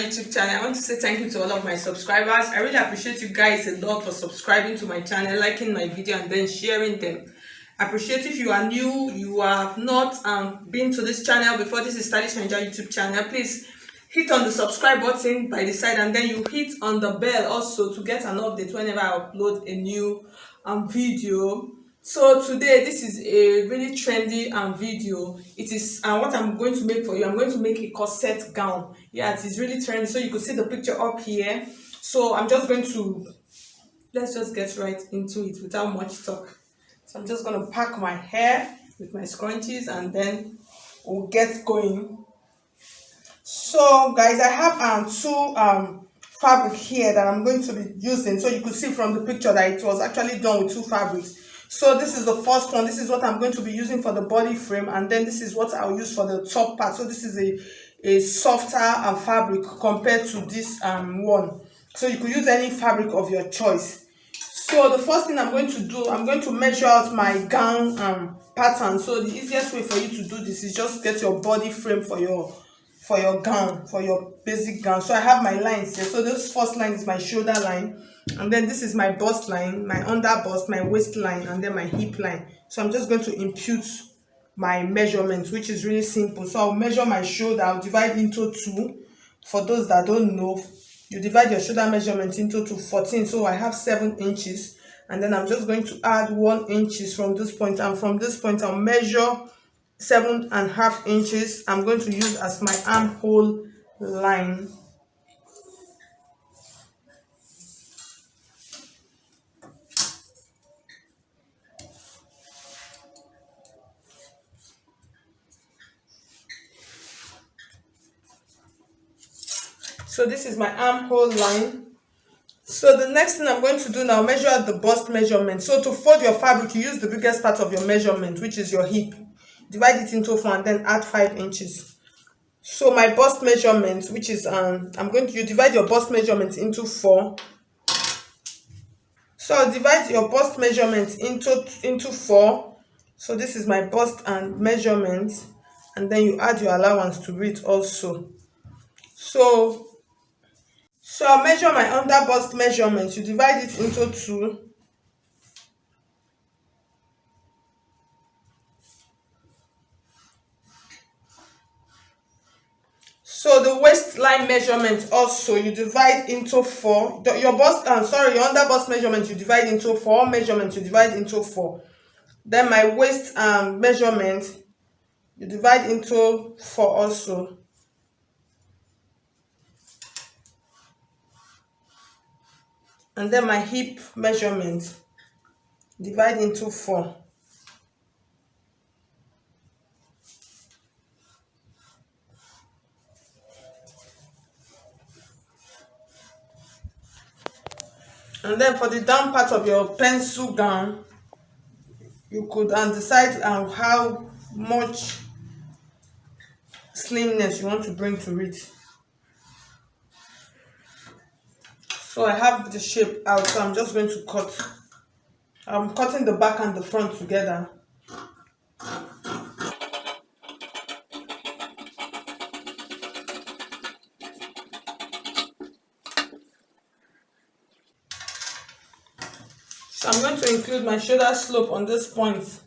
Naija YouTube channel. I want to say thank you to all of my subscribers. I really appreciate you guys a lot for subscribing to my channel, liking my video, and then sharing them. I appreciate if you are new, you have not been to this channel before. This is Stylish Naija YouTube channel. Please hit on the subscribe button by the side, and then you hit on the bell also to get an update whenever I upload a new video. So today this is a really trendy video. It is what I'm going to make for you. I'm going to make a corset gown. Yeah, it is really trendy, so you could see the picture up here. So I'm just going to, let's just get right into it without much talk. So I'm just going to pack my hair with my scrunchies, and then we'll get going. So guys, I have two fabric here that I'm going to be using. So you could see from the picture that it was actually done with two fabrics. So this is the first one. This is what I'm going to be using for the body frame, and then this is what I'll use for the top part. So this is a softer fabric compared to this one. So you could use any fabric of your choice. So the first thing I'm going to do, I'm going to measure out my gown pattern. So the easiest way for you to do this is just get your body frame for your gown, for your basic gown. So I have my lines here. So this first line is my shoulder line, and then this is my bust line, my under bust, my waistline, and then my hip line. So I'm just going to impute my measurements, which is really simple. So I'll measure my shoulder. I'll divide into two. For those that don't know, you divide your shoulder measurement into 14. So I have 7 inches, and then I'm just going to add 1 inch from this point, and from this point I'll measure 7.5 inches. I'm going to use as my armhole line. So this is my armhole line. So the next thing I'm going to do now, measure out the bust measurement. So to fold your fabric, you use the biggest part of your measurement, which is your hip. Divide it into 4 and then add 5 inches. So my bust measurement, which is you divide your bust measurement into 4. So divide your bust measurement into 4. So this is my bust and measurement, and then you add your allowance to it also. So I'll measure my under bust measurement. You divide it into 2. So the waistline measurement also, you divide into 4. Your under bust measurement you divide into 4. Measurement you divide into 4. Then my waist measurement you divide into 4 also. And then my hip measurement divide into 4. And then for the down part of your pencil gown, you could decide how much slimness you want to bring to it. So I have the shape out, so I'm just going to cut. I'm cutting the back and the front together. So I'm going to include my shoulder slope on this point.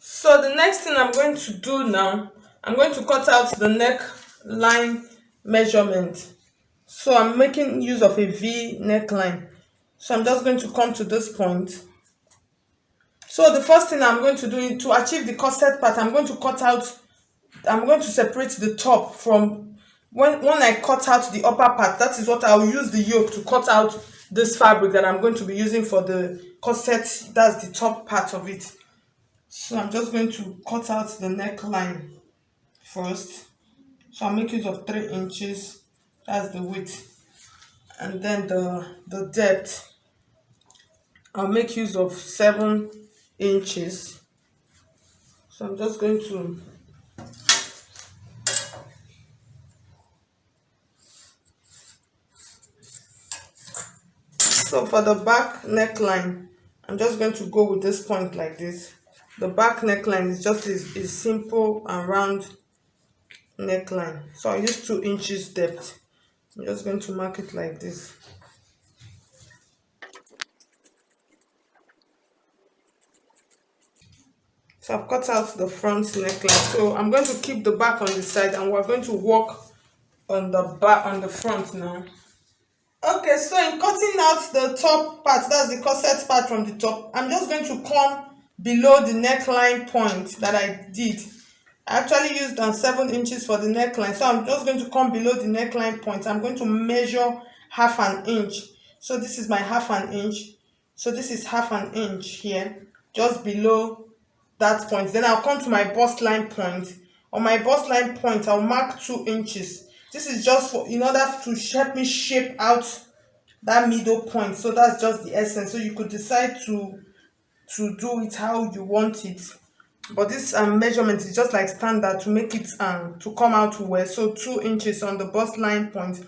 So the next thing I'm going to do now, I'm going to cut out the neckline measurement. So I'm making use of a V neckline. So I'm just going to come to this point. So the first thing I'm going to do is to achieve the corset part, I'm going to separate the top from, when I cut out the upper part, that is what I'll use the yoke to cut out this fabric that I'm going to be using for the corset. That's the top part of it. So I'm just going to cut out the neckline first. So I'll make use of 3 inches. That's the width. And then the depth, I'll make use of 7 inches. So I'm just going to So for the back neckline, I'm just going to go with this point like this. The back neckline is just a simple and round neckline. So I use 2 inches depth. I'm just going to mark it like this. So I've cut out the front neckline. So I'm going to keep the back on the side, and we're going to work on the back, on the front now. Okay, so in cutting out the top part, that's the corset part from the top, I'm just going to come below the neckline point that I did. I actually used 7 inches for the neckline, so I'm just going to come below the neckline point. I'm going to measure half an inch. So this is my half an inch. So this is half an inch here, just below that point. Then I'll come to my bust line point. On my bust line point, I'll mark 2 inches. This is just for, in order to help me shape out that middle point. So that's just the essence. So you could decide to do it how you want it, but this measurement is just like standard to make it to come out well. So 2 inches on the bust line point.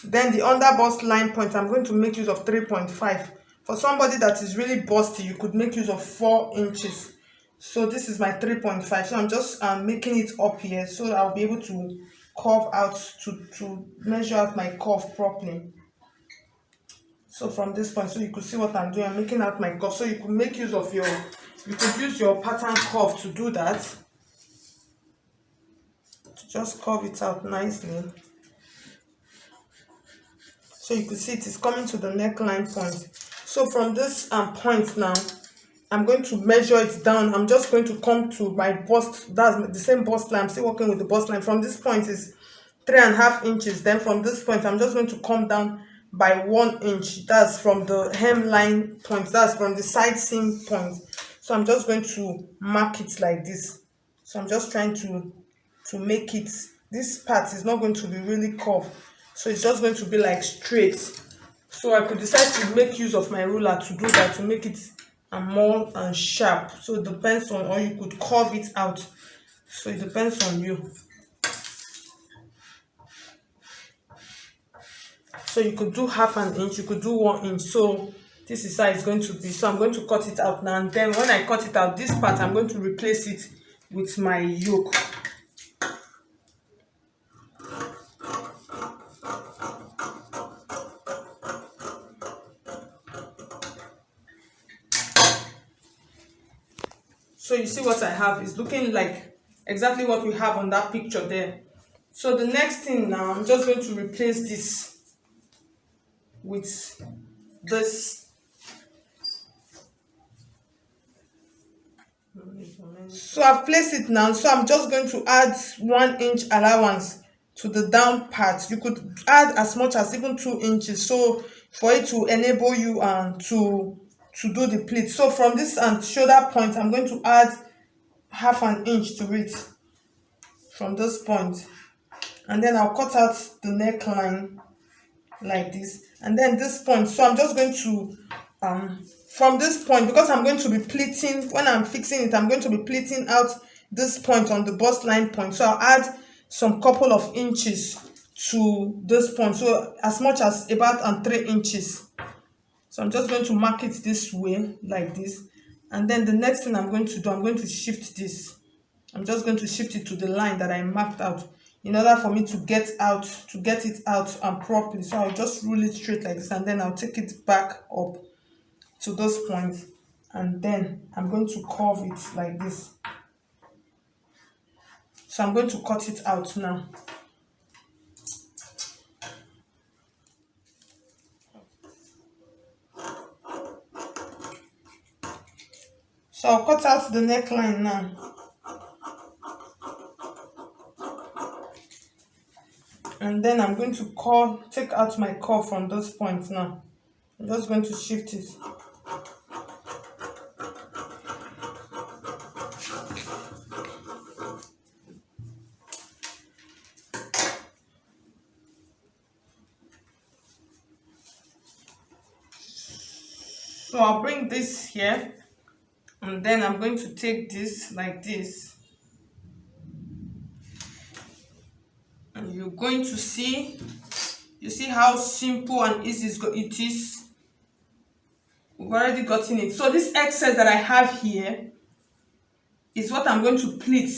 Then the under bust line point, I'm going to make use of 3.5. For somebody that is really busty, you could make use of 4 inches. So this is my 3.5. So I'm just making it up here so that I'll be able to curve out, to measure out my curve properly. So from this point, so you could see what I'm doing. I'm making out my curve. So you could make use of you could use your pattern curve to do that. To just curve it out nicely. So you could see it is coming to the neckline point. So from this point now, I'm going to measure it down. I'm just going to come to my bust. That's the same bust line. I'm still working with the bust line. From this point is 3.5 inches. Then from this point, I'm just going to come down by 1 inch. That's from the hemline point. That's from the side seam point. So I'm just going to mark it like this. So I'm just trying to make it, this part is not going to be really curved. So it's just going to be like straight. So I could decide to make use of my ruler to do that, to make it more sharp. So it depends on, or you could curve it out. So it depends on you. So you could do half an inch, you could do 1 inch. So this is how it's going to be. So I'm going to cut it out now, and then when I cut it out, this part I'm going to replace it with my yoke. So you see what I have is looking like exactly what we have on that picture there. So the next thing now, I'm just going to replace this with this. So I've placed it now. So I'm just going to add 1 inch allowance to the down part. You could add as much as even 2 inches. So for it to enable you to do the pleat. So from this shoulder point, I'm going to add half an inch to it from this point, and then I'll cut out the neckline like this, and then this point. So I'm just going to from this point, because I'm going to be pleating, when I'm fixing it, I'm going to be pleating out this point on the bust line point. So I'll add some couple of inches to this point, so as much as about 3 inches. So I'm just going to mark it this way like this, and then the next thing I'm going to do, I'm going to shift this. I'm just going to shift it to the line that I marked out in order for me to get it out properly. So I'll just rule it straight like this, and then I'll take it back up to this point, and then I'm going to curve it like this. So I'm going to cut it out now. So I'll cut out the neckline now. And then I'm going to take out my curve from this point now. I'm just going to shift it. So I'll bring this here, and then I'm going to take this like this. And you're going to see, you see how simple and easy it is. we've already gotten it. So this excess that I have here is what I'm going to pleat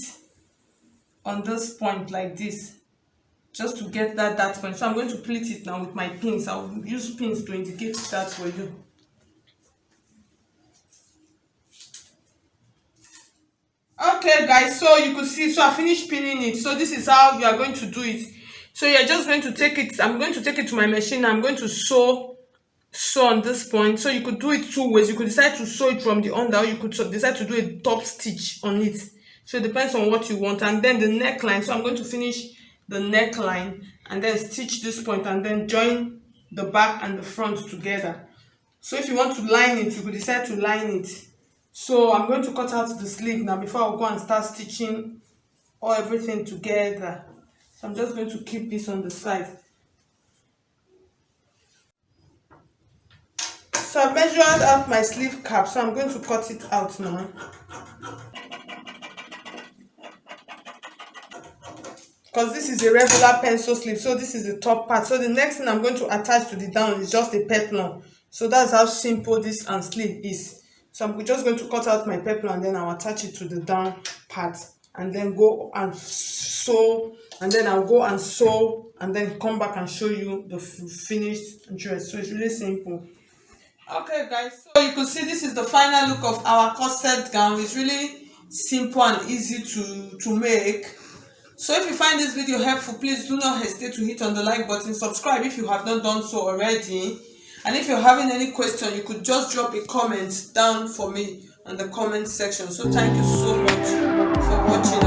on this point like this, just to get that point. So I'm going to pleat it now with my pins. I'll use pins to indicate that for you. Okay guys, so you could see, so I finished pinning it. So this is how you are going to do it. So you're just going to take it, I'm going to take it to my machine. I'm going to sew on this point. So you could do it two ways. You could decide to sew it from the under, or you could decide to do a top stitch on it. So it depends on what you want. And then the neckline, so I'm going to finish the neckline and then stitch this point and then join the back and the front together. So if you want to line it, you could decide to line it. So I'm going to cut out the sleeve now before I go and start stitching everything together. So I'm just going to keep this on the side. So I measured out my sleeve cap, so I'm going to cut it out now. Because this is a regular pencil sleeve, so this is the top part. So the next thing I'm going to attach to the down is just a peplum. So that's how simple this sleeve is. So I'm just going to cut out my peplum and then I'll attach it to the down part and then go and sew, and then I'll go and sew and then come back and show you the finished dress. So it's really simple. Okay guys, so you can see this is the final look of our corset gown. It's really simple and easy to make. So if you find this video helpful, please do not hesitate to hit on the like button, subscribe if you have not done so already, and if you're having any question, you could just drop a comment down for me in the comment section. So thank you so much for watching.